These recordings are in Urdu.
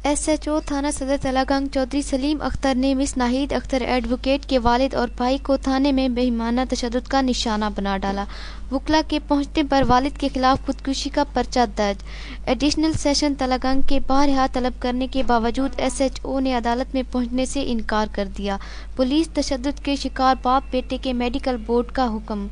ایس ایچ او تھانہ صدر تلگنگ چودھری سلیم اختر نے مس ناہید اختر ایڈوکیٹ کے والد اور بھائی کو تھانے میں بہیمانہ تشدد کا نشانہ بنا ڈالا۔ وکلا کے پہنچنے پر والد کے خلاف خودکشی کا پرچہ درج۔ ایڈیشنل سیشن تلگنگ کے بارہا طلب کرنے کے باوجود ایس ایچ او نے عدالت میں پہنچنے سے انکار کر دیا۔ پولیس تشدد کے شکار باپ بیٹے کے میڈیکل بورڈ کا حکم۔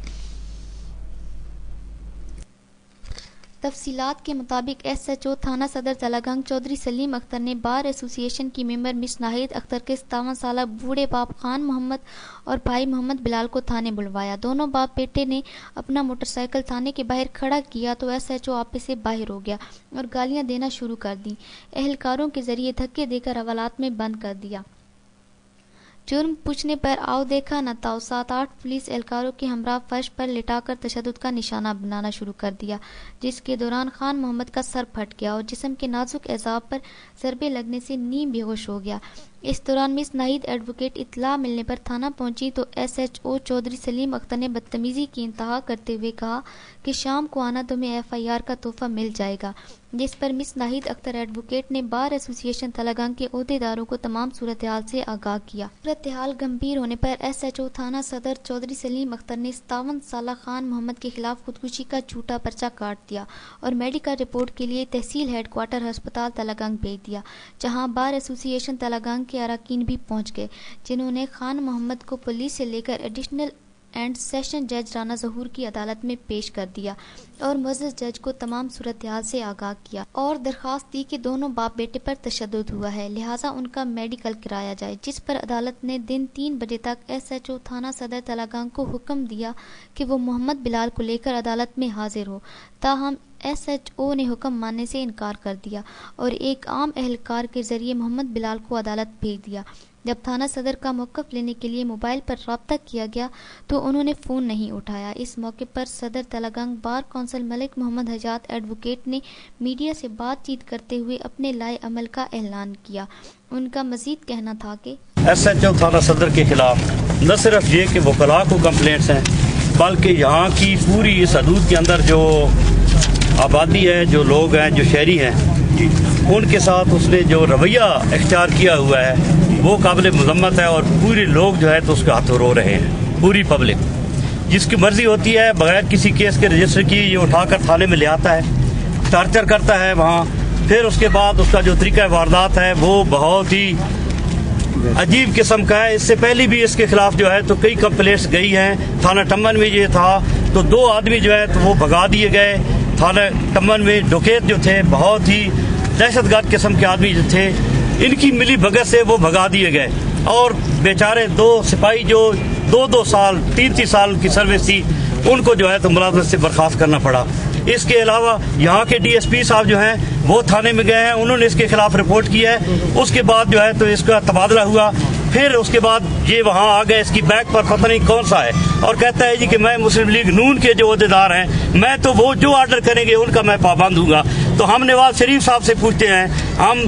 تفصیلات کے مطابق ایس ایچ او تھانہ صدر تلگنگ چودھری سلیم اختر نے بار ایسوسی ایشن کی ممبر مس ناہید اختر کے 57 سالہ بوڑھے باپ خان محمد اور بھائی محمد بلال کو تھانے بلوایا۔ دونوں باپ بیٹے نے اپنا موٹر سائیکل تھانے کے باہر کھڑا کیا تو ایس ایچ او آپے سے باہر ہو گیا اور گالیاں دینا شروع کر دیں۔ اہلکاروں کے ذریعے دھکے دے کر حوالات میں بند کر دیا۔ جرم پوچھنے پر آؤ دیکھا نہ تاؤ 7-8 پولیس اہلکاروں کے ہمراہ فرش پر لٹا کر تشدد کا نشانہ بنانا شروع کر دیا، جس کے دوران خان محمد کا سر پھٹ گیا اور جسم کے نازک اعضاء پر ضربے لگنے سے نیم بے ہوش ہو گیا۔ اس دوران مس ناہید ایڈوکیٹ اطلاع ملنے پر تھانہ پہنچی تو ایس ایچ او چودھری سلیم اختر نے بدتمیزی کی انتہا کرتے ہوئے کہا کہ شام کو آنا تمہیں ایف آئی آر کا تحفہ مل جائے گا، جس پر مس ناہید اختر ایڈوکیٹ نے بار ایسوسی ایشن تلگنگ کے عہدیداروں کو تمام صورتحال سے آگاہ کیا۔ صورتحال گمبھیر ہونے پر ایس ایچ او تھانہ صدر چودھری سلیم اختر نے 57 سالہ خان محمد کے خلاف خودکشی کا جھوٹا پرچہ کاٹ دیا اور میڈیکل رپورٹ کے لیے تحصیل ہیڈ کوارٹر ہسپتال تلگنگ بھیج دیا، جہاں بار ایسوسی ایشن تلگنگ کے اراکین بھی پہنچ گئے، جنہوں نے خان محمد کو پولیس سے لے کر ایڈیشنل اینڈ سیشن جج رانا ظہور کی عدالت میں پیش کر دیا اور معزز جج کو تمام صورتحال سے آگاہ کیا اور درخواست دی کہ دونوں باپ بیٹے پر تشدد ہوا ہے، لہٰذا ان کا میڈیکل کرایا جائے، جس پر عدالت نے دن 3 بجے تک ایس ایچ او تھانہ صدر تلگنگ کو حکم دیا کہ وہ محمد بلال کو لے کر عدالت میں حاضر ہو، تاہم ایس ایچ او نے حکم ماننے سے انکار کر دیا اور ایک عام اہلکار کے ذریعے محمد بلال کو عدالت بھیج دیا۔ جب تھانہ صدر کا موقف لینے کے لیے موبائل پر رابطہ کیا گیا تو انہوں نے فون نہیں اٹھایا۔ اس موقع پر صدر تلگنگ بار کونسل ملک محمد حجات ایڈوکیٹ نے میڈیا سے بات چیت کرتے ہوئے اپنے لائے عمل کا اعلان کیا۔ ان کا مزید کہنا تھا کہ ایس ایچ او تھانہ صدر کے خلاف نہ صرف یہ کہ وکلاء کو کمپلینٹس ہیں، بلکہ یہاں کی پوری اس حدود کے اندر جو آبادی ہے، جو لوگ ہیں، جو شہری ہیں، ان کے ساتھ اس نے جو رویہ اختیار کیا ہوا ہے وہ قابل مذمت ہے، اور پورے لوگ جو ہے تو اس کے ہاتھوں رو رہے ہیں۔ پوری پبلک جس کی مرضی ہوتی ہے بغیر کسی کیس کے رجسٹر کی یہ اٹھا کر تھانے میں لے آتا ہے، ٹارچر کرتا ہے وہاں، پھر اس کے بعد اس کا جو طریقہ واردات ہے وہ بہت ہی عجیب قسم کا ہے۔ اس سے پہلے بھی اس کے خلاف جو ہے تو کئی کمپلینٹس گئی ہیں۔ تھانہ ٹمن میں یہ تھا تو 2 آدمی جو ہے تو وہ بھگا دیے گئے۔ تھانہ ٹمن میں ڈکیت جو تھے بہت ہی دہشت گرد قسم کے آدمی جو تھے، ان کی ملی بھگت سے وہ بھگا دیے گئے، اور بیچارے 2 سپاہی جو 2 سال 3 سال کی سروس تھی ان کو جو ہے تو ملازمت سے برخاست کرنا پڑا۔ اس کے علاوہ یہاں کے ڈی ایس پی صاحب جو ہیں وہ تھانے میں گئے ہیں، انہوں نے اس کے خلاف رپورٹ کی ہے، اس کے بعد جو ہے تو اس کا تبادلہ ہوا، پھر اس کے بعد یہ وہاں آ گئے، اس کی بیک پر پتہ نہیں کون سا ہے، اور کہتا ہے جی کہ میں مسلم لیگ نون کے جو عہدیدار ہیں میں تو وہ جو آرڈر کریں گے ان کا میں پابند ہوں گا۔ تو ہم نواز شریف صاحب سے پوچھتے ہیں، ہم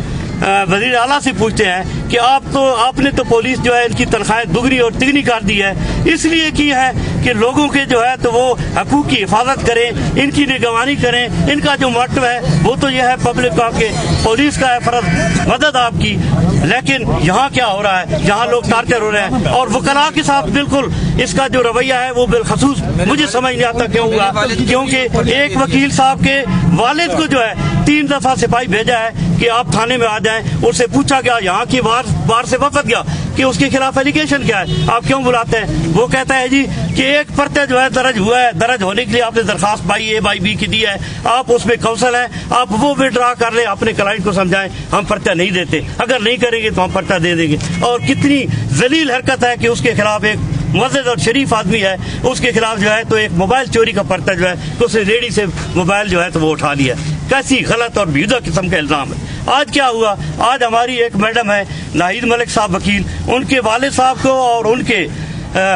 وزیر اعلیٰ سے پوچھتے ہیں کہ آپ نے تو پولیس جو ہے ان کی تنخواہیں دگنی اور تگنی کر دی ہے، اس لیے کی ہے کہ لوگوں کے جو ہے تو وہ حقوق کی حفاظت کریں، ان کی نگرانی کریں، ان کا جو موٹو ہے وہ تو یہ ہے پبلک کا کہ پولیس کا ہے فرض مدد آپ کی، لیکن یہاں کیا ہو رہا ہے، یہاں لوگ ٹارچر ہو رہے ہیں، اور وکلاء کے ساتھ بالکل اس کا جو رویہ ہے وہ بالخصوص مجھے سمجھ نہیں آتا کیوں ہوا، کیونکہ ایک وکیل صاحب کے والد کو جو ہے 3 دفعہ سپاہی بھیجا ہے کہ آپ تھانے میں آ جائیں، اس سے پوچھا گیا، یہاں کی بار سے وفد گیا کہ اس کے خلاف ایلیگیشن کیا ہے، آپ کیوں بلاتے ہیں؟ وہ کہتا ہے جی کہ ایک پرچہ جو ہے درج ہوا ہے، درج ہونے کے لیے آپ نے درخواست بائی اے بائی بی کی دی ہے، آپ اس میں کونسل ہیں، آپ وہ وڈرا کر لیں، اپنے کلائنٹ کو سمجھائیں ہم پرچہ نہیں دیتے، اگر نہیں کریں گے تو ہم پرچہ دے دیں گے۔ اور کتنی ذلیل حرکت ہے کہ اس کے خلاف ایک معزز اور شریف آدمی ہے، اس کے خلاف جو ہے تو ایک موبائل چوری کا پرچہ جو ہے تو اس نے ریڈی سے موبائل جو ہے تو وہ اٹھا لیا۔ کیسی غلط اور بیہودہ قسم کا الزام ہے۔ آج کیا ہوا، آج ہماری ایک میڈم ہے ناہید ملک صاحب وکیل، ان کے والد صاحب کو اور ان کے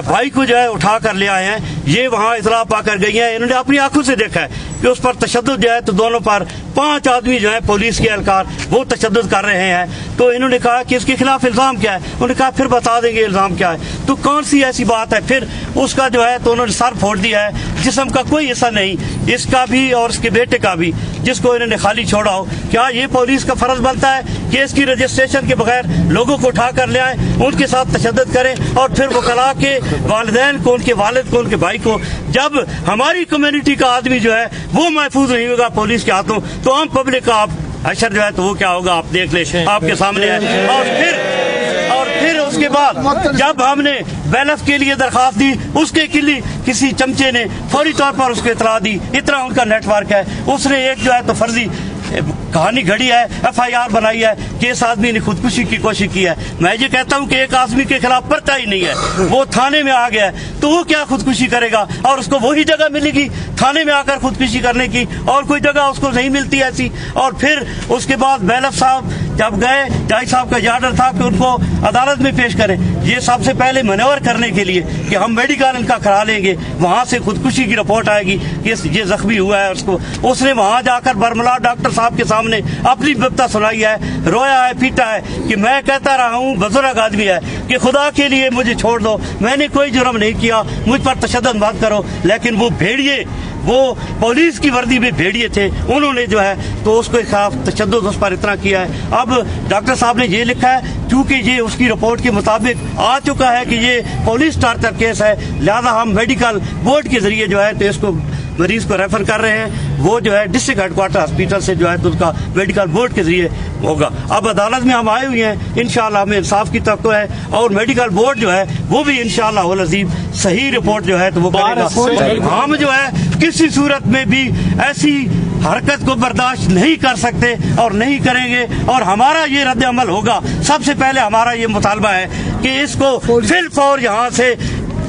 بھائی کو جو ہے اٹھا کر لے آئے ہیں، یہ وہاں اطلاع پا کر گئی ہیں، انہوں نے اپنی آنکھوں سے دیکھا ہے کہ اس پر تشدد جو ہے تو دونوں پر 5 آدمی جو ہے پولیس کے اہلکار وہ تشدد کر رہے ہیں، تو انہوں نے کہا کہ اس کے خلاف الزام کیا ہے، انہوں نے کہا پھر بتا دیں گے الزام کیا ہے، تو کون سی ایسی بات ہے، پھر اس کا جو ہے تو انہوں نے سر پھوڑ دیا ہے، جسم کا کوئی حصہ نہیں، اس کا بھی اور اس کے بیٹے کا بھی، جس کو انہوں نے خالی چھوڑا ہو. کیا یہ پولیس کا فرض بنتا ہے کہ اس کی رجسٹریشن کے بغیر لوگوں کو اٹھا کر لے آئیں, ان کے ساتھ تشدد کریں, اور پھر وکلاء کے والدین کو, ان کے والد کو, ان کے بھائی کو, جب ہماری کمیونٹی کا آدمی جو ہے وہ محفوظ نہیں ہوگا پولیس کے ہاتھوں, تو عام پبلک کا آپ حشر جو ہے تو وہ کیا ہوگا آپ دیکھ لیں, آپ کے سامنے ہے. اور پھر اس کے بعد جب ہم نے بیلف کے لیے درخواست دی, اس کے کسی چمچے نے فوری طور پر اس کو اطلاع دی, اتنا ان کا نیٹ ورک ہے, اس نے ایک جو ہے تو فرضی کہانی گھڑی ہے, FIR بنائی ہے کہ اس آدمی نے خودکشی کی کوشش کی ہے. میں یہ کہتا ہوں کہ ایک آدمی کے خلاف پرچہ ہی نہیں ہے, وہ تھانے میں آ گیا ہے, تو وہ کیا خودکشی کرے گا, اور اس کو وہی جگہ ملے گی تھانے میں آ کر خودکشی کرنے کی, اور کوئی جگہ اس کو نہیں ملتی ایسی. اور پھر اس کے بعد بیلف صاحب جب گئے, جج صاحب کا یہ آرڈر تھا کہ ان کو عدالت میں پیش کریں, یہ سب سے پہلے منور کرنے کے لیے کہ ہم میڈیکل ان کا کرا لیں گے, وہاں سے خودکشی کی رپورٹ آئے گی کہ یہ زخمی ہوا ہے. اس نے وہاں جا کر برملا ڈاکٹر صاحب کے سامنے اپنی بپتا سنائی ہے, رویا ہے, پیٹا ہے کہ میں کہتا رہا ہوں, بزرگ آدمی ہے, کہ خدا کے لیے مجھے چھوڑ دو, میں نے کوئی جرم نہیں کیا, مجھ پر تشدد مت کرو. لیکن وہ بھیڑیے, وہ پولیس کی وردی میں بھیڑیے تھے, انہوں نے جو ہے تو اس کے خلاف تشدد اس پر اتنا کیا ہے. اب ڈاکٹر صاحب نے یہ لکھا ہے چونکہ یہ اس کی رپورٹ کے مطابق آ چکا ہے کہ یہ پولیس ٹارچر کیس ہے, لہذا ہم میڈیکل بورڈ کے ذریعے جو ہے تو اس کو مریض کو ریفر کر رہے ہیں. وہ جو ہے ڈسٹرکٹ ہیڈ کوارٹر ہاسپٹل سے جو ہے تو اس کا میڈیکل بورڈ کے ذریعے ہوگا. اب عدالت میں ہم آئے ہوئے ہیں, انشاءاللہ ہمیں انصاف کی توقع ہے, اور میڈیکل بورڈ جو ہے وہ بھی انشاءاللہ العظیم صحیح رپورٹ جو ہے تو وہ کرے گا. ہم جو ہے کسی صورت میں بھی ایسی حرکت کو برداشت نہیں کر سکتے اور نہیں کریں گے, اور ہمارا یہ رد عمل ہوگا. سب سے پہلے ہمارا یہ مطالبہ ہے کہ اس کو فی الفور یہاں سے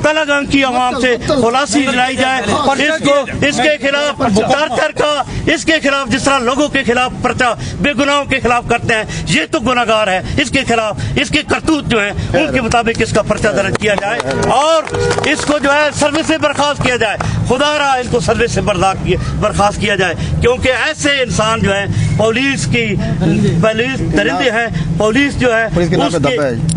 تلنگانہ کی عوام سے خلاصی دلائی جائے, اور اس کے خلاف ٹارچر کا, اس کے خلاف جس طرح لوگوں کے خلاف پرچہ بے گناہوں کے خلاف کرتے ہیں, یہ تو گناہگار ہے, اس کے خلاف اس کے کرتوت جو ہیں ان کے مطابق اس کا پرچہ درج کیا جائے, اور اس کو جو ہے سروس سے برخاست کیا جائے. خدا رہا ان کو سروس سے برخاست کیا جائے, کیونکہ ایسے انسان جو ہے پولیس درندے ہیں, پولیس جو ہے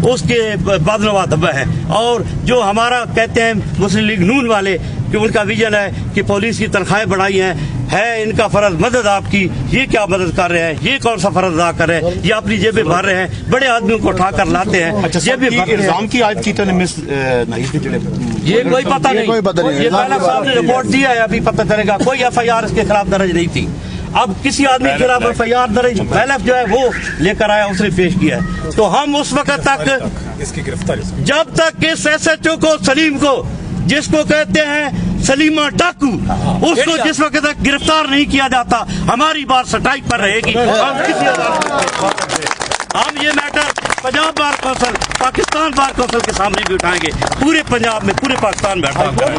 اس کے بدنوا دبا ہے. اور جو ہمارا کہتے ہیں مسلم لیگ نون والے کہ ان کا ویژن ہے کہ پولیس کی تنخواہیں بڑھائی ہیں, ہے ان کا فرض مدد آپ کی, یہ کیا مدد کر رہے ہیں, یہ کون سا فرض ادا کر رہے ہیں, یہ اپنی جیبیں بھر رہے ہیں, بڑے آدمیوں کو اٹھا کر لاتے ہیں. الزام کی عائد کی یہ کوئی پتہ نہیں, یہ پہلا صاحب نے رپورٹ دیا ہے, ابھی پتہ چلے گا. کوئی FIR اس کے خلاف درج نہیں تھی. اب کسی آدمی کے خلاف FIR درج بیلف جو ہے وہ لے کر آیا, اس نے پیش کیا ہے. تو ہم اس وقت تک اس کی گرفتاری, جب تک اس SHO کو, سلیم کو, جس کو کہتے ہیں سلیمہ ڈاکو, اس کو جس وقت تک گرفتار نہیں کیا جاتا, ہماری بات سٹائک پر رہے گی. ہم یہ matter Punjab bar council, Pakistan bar council کے سامنے بھی اٹھائیں گے, پورے پنجاب میں, پورے پاکستان میں اٹھائیں گے.